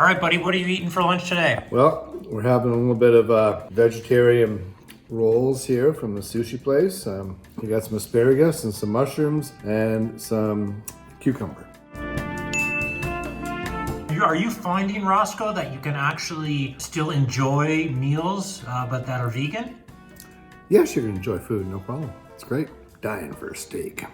All right, buddy, what are you eating for lunch today? Well, we're having a little bit of vegetarian rolls here from the sushi place. We got some asparagus and some mushrooms and some cucumber. Are you finding, Roscoe, that you can actually still enjoy meals, but that are vegan? Yes, you can enjoy food, no problem. It's great. Dying for a steak.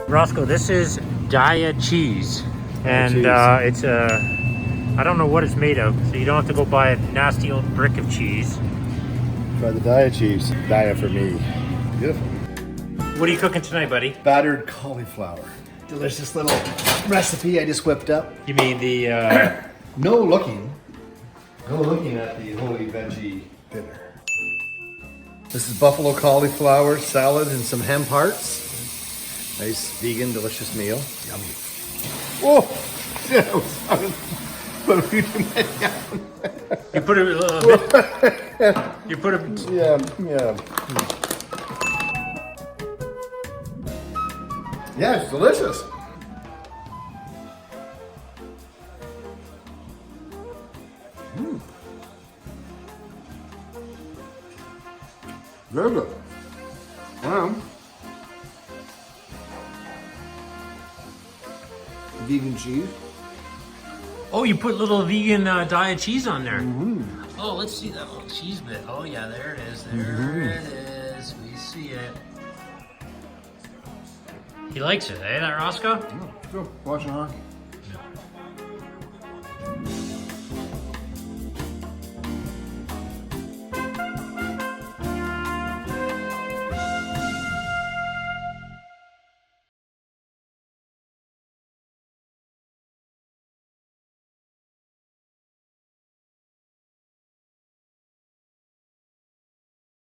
Roscoe, this is Daya cheese. And it's I don't know what it's made of, so you don't have to go buy a nasty old brick of cheese. Try the Daya cheese. Daya for me. Beautiful. What are you cooking tonight, buddy? Battered cauliflower. Delicious little recipe I just whipped up. You mean the... No looking at the holy veggie dinner. This is buffalo cauliflower salad and some hemp hearts. Nice vegan, delicious meal. Yummy. Whoa! Yeah, put a few tomatoes. You put a little bit... You put a... Yeah. Yeah, it's delicious. Very good. Vegan cheese. Oh, you put little vegan Daya cheese on there. Oh, let's see that little cheese bit. Oh yeah, there it is. There it is. We see it. He likes it, eh, that Roscoe? Go, watch it on.